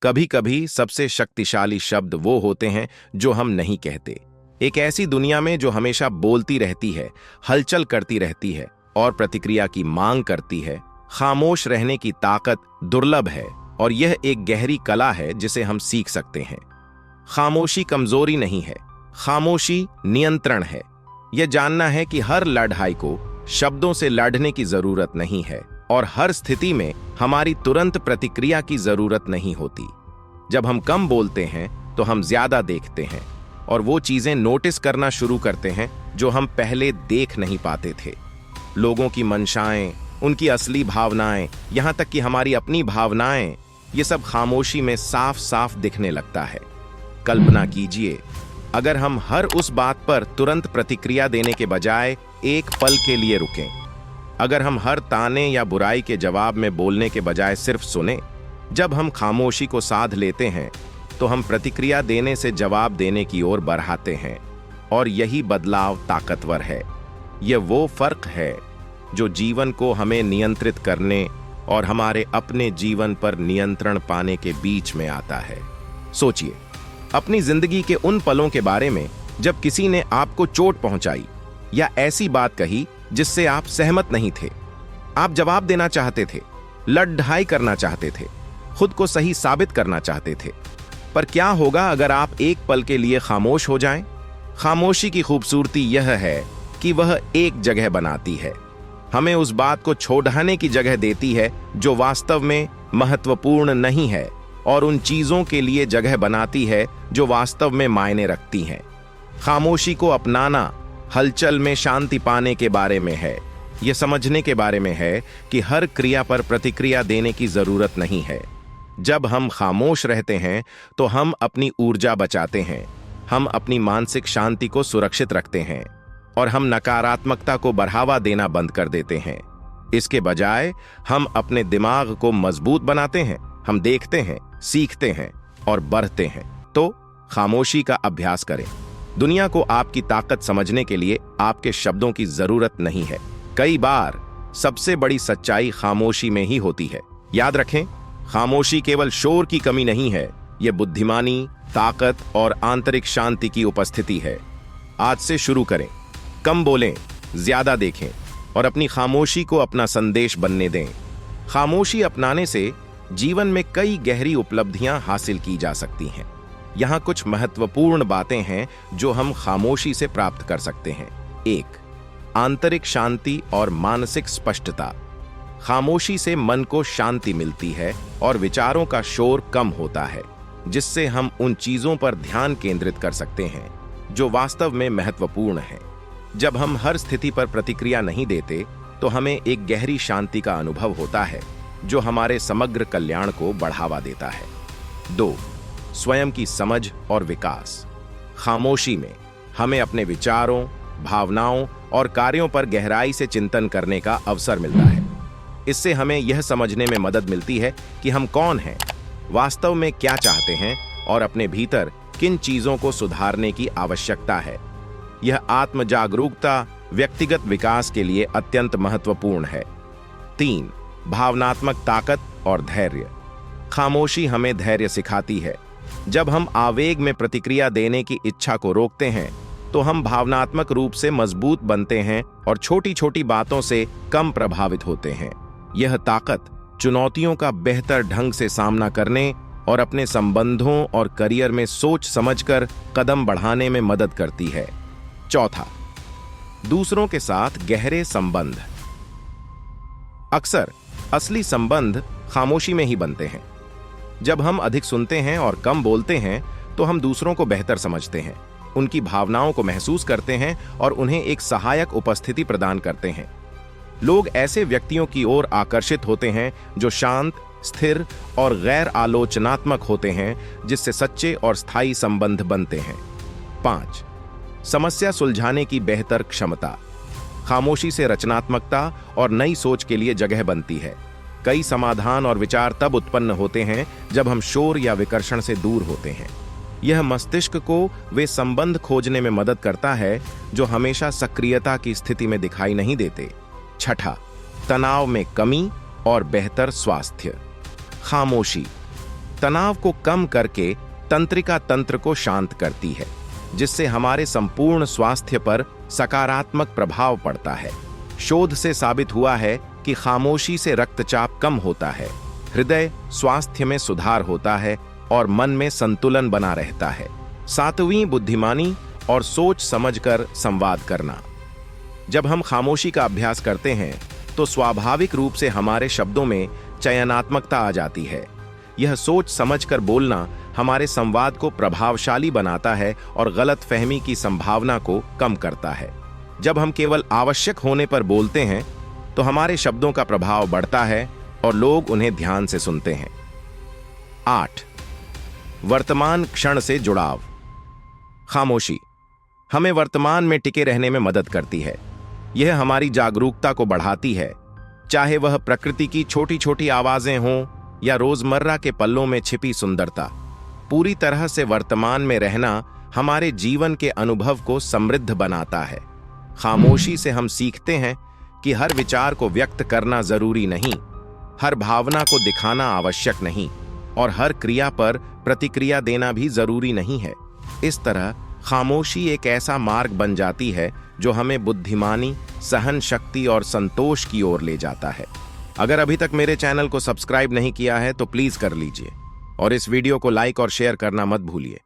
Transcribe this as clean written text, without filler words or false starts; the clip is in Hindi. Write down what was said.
कभी कभी सबसे शक्तिशाली शब्द वो होते हैं जो हम नहीं कहते। एक ऐसी दुनिया में जो हमेशा बोलती रहती है, हलचल करती रहती है और प्रतिक्रिया की मांग करती है, खामोश रहने की ताकत दुर्लभ है और यह एक गहरी कला है जिसे हम सीख सकते हैं। खामोशी कमजोरी नहीं है, खामोशी नियंत्रण है। यह जानना है कि हर लड़ाई को शब्दों से लड़ने की जरूरत नहीं है और हर स्थिति में हमारी तुरंत प्रतिक्रिया की जरूरत नहीं होती। जब हम कम बोलते हैं तो हम ज्यादा देखते हैं और वो चीजें नोटिस करना शुरू करते हैं जो हम पहले देख नहीं पाते थे। लोगों की मंशाएं, उनकी असली भावनाएं, यहां तक कि हमारी अपनी भावनाएं, ये सब खामोशी में साफ साफ दिखने लगता है। कल्पना कीजिए, अगर हम हर उस बात पर तुरंत प्रतिक्रिया देने के बजाय एक पल के लिए रुकें, अगर हम हर ताने या बुराई के जवाब में बोलने के बजाय सिर्फ सुने। जब हम खामोशी को साध लेते हैं तो हम प्रतिक्रिया देने से जवाब देने की ओर बढ़ाते हैं और यही बदलाव ताकतवर है। यह वो फर्क है जो जीवन को हमें नियंत्रित करने और हमारे अपने जीवन पर नियंत्रण पाने के बीच में आता है। सोचिए अपनी जिंदगी के उन पलों के बारे में जब किसी ने आपको चोट पहुंचाई या ऐसी बात कही जिससे आप सहमत नहीं थे। आप जवाब देना चाहते थे, लड़ाई करना चाहते थे, खुद को सही साबित करना चाहते थे। पर क्या होगा अगर आप एक पल के लिए खामोश हो जाएं? खामोशी की खूबसूरती यह है कि वह एक जगह बनाती है, हमें उस बात को छोड़ने की जगह देती है जो वास्तव में महत्वपूर्ण नहीं है और उन चीजों के लिए जगह बनाती है जो वास्तव में मायने रखती हैं। खामोशी को अपनाना हलचल में शांति पाने के बारे में है। यह समझने के बारे में है कि हर क्रिया पर प्रतिक्रिया देने की जरूरत नहीं है। जब हम खामोश रहते हैं तो हम अपनी ऊर्जा बचाते हैं, हम अपनी मानसिक शांति को सुरक्षित रखते हैं और हम नकारात्मकता को बढ़ावा देना बंद कर देते हैं। इसके बजाय हम अपने दिमाग को मजबूत बनाते हैं, हम देखते हैं, सीखते हैं और बढ़ते हैं। तो खामोशी का अभ्यास करें। दुनिया को आपकी ताकत समझने के लिए आपके शब्दों की जरूरत नहीं है। कई बार सबसे बड़ी सच्चाई खामोशी में ही होती है। याद रखें, खामोशी केवल शोर की कमी नहीं है, यह बुद्धिमानी, ताकत और आंतरिक शांति की उपस्थिति है। आज से शुरू करें, कम बोलें, ज्यादा देखें और अपनी खामोशी को अपना संदेश बनने दें। खामोशी अपनाने से जीवन में कई गहरी उपलब्धियां हासिल की जा सकती हैं। यहां कुछ महत्वपूर्ण बातें हैं जो हम खामोशी से प्राप्त कर सकते हैं। 1. आंतरिक शांति और मानसिक स्पष्टता। खामोशी से मन को शांति मिलती है और विचारों का शोर कम होता है, जिससे हम उन चीजों पर ध्यान केंद्रित कर सकते हैं जो वास्तव में महत्वपूर्ण हैं। जब हम हर स्थिति पर प्रतिक्रिया नहीं देते तो हमें एक गहरी शांति का अनुभव होता है जो हमारे समग्र कल्याण को बढ़ावा देता है। 2. स्वयं की समझ और विकास। खामोशी में हमें अपने विचारों, भावनाओं और कार्यों पर गहराई से चिंतन करने का अवसर मिलता है। इससे हमें यह समझने में मदद मिलती है कि हम कौन हैं, वास्तव में क्या चाहते हैं और अपने भीतर किन चीजों को सुधारने की आवश्यकता है। यह आत्म जागरूकता व्यक्तिगत विकास के लिए अत्यंत महत्वपूर्ण है। 3. भावनात्मक ताकत और धैर्य। खामोशी हमें धैर्य सिखाती है। जब हम आवेग में प्रतिक्रिया देने की इच्छा को रोकते हैं तो हम भावनात्मक रूप से मजबूत बनते हैं और छोटी छोटी बातों से कम प्रभावित होते हैं। यह ताकत चुनौतियों का बेहतर ढंग से सामना करने और अपने संबंधों और करियर में सोच समझकर कदम बढ़ाने में मदद करती है। 4. दूसरों के साथ गहरे संबंध। अक्सर असली संबंध खामोशी में ही बनते हैं। जब हम अधिक सुनते हैं और कम बोलते हैं तो हम दूसरों को बेहतर समझते हैं, उनकी भावनाओं को महसूस करते हैं और उन्हें एक सहायक उपस्थिति प्रदान करते हैं। लोग ऐसे व्यक्तियों की ओर आकर्षित होते हैं जो शांत, स्थिर और गैर आलोचनात्मक होते हैं, जिससे सच्चे और स्थायी संबंध बनते हैं। 5. समस्या सुलझाने की बेहतर क्षमता। खामोशी से रचनात्मकता और नई सोच के लिए जगह बनती है। कई समाधान और विचार तब उत्पन्न होते हैं जब हम शोर या विकर्षण से दूर होते हैं। यह मस्तिष्क को वे संबंध खोजने में मदद करता है जो हमेशा सक्रियता की स्थिति में दिखाई नहीं देते। 6. तनाव में कमी और बेहतर स्वास्थ्य। खामोशी तनाव को कम करके तंत्रिका तंत्र को शांत करती है, जिससे हमारे संपूर्ण स्वास्थ्य पर सकारात्मक प्रभाव पड़ता है। शोध से साबित हुआ है कि खामोशी से रक्तचाप कम होता है, हृदय स्वास्थ्य में सुधार होता है और मन में संतुलन बना रहता है। 7वीं, बुद्धिमानी और सोच समझकर संवाद करना। जब हम खामोशी का अभ्यास करते हैं तो स्वाभाविक रूप से हमारे शब्दों में चयनात्मकता आ जाती है। यह सोच समझकर बोलना हमारे संवाद को प्रभावशाली बनाता है और गलतफहमी की संभावना को कम करता है। जब हम केवल आवश्यक होने पर बोलते हैं तो हमारे शब्दों का प्रभाव बढ़ता है और लोग उन्हें ध्यान से सुनते हैं। 8, वर्तमान क्षण से जुड़ाव। खामोशी हमें वर्तमान में टिके रहने में मदद करती है। यह हमारी जागरूकता को बढ़ाती है, चाहे वह प्रकृति की छोटी छोटी आवाजें हों या रोजमर्रा के पलों में छिपी सुंदरता। पूरी तरह से वर्तमान में रहना हमारे जीवन के अनुभव को समृद्ध बनाता है। खामोशी से हम सीखते हैं कि हर विचार को व्यक्त करना जरूरी नहीं, हर भावना को दिखाना आवश्यक नहीं और हर क्रिया पर प्रतिक्रिया देना भी जरूरी नहीं है। इस तरह खामोशी एक ऐसा मार्ग बन जाती है जो हमें बुद्धिमानी, सहन शक्ति और संतोष की ओर ले जाता है। अगर अभी तक मेरे चैनल को सब्सक्राइब नहीं किया है तो प्लीज कर लीजिए और इस वीडियो को लाइक और शेयर करना मत भूलिए।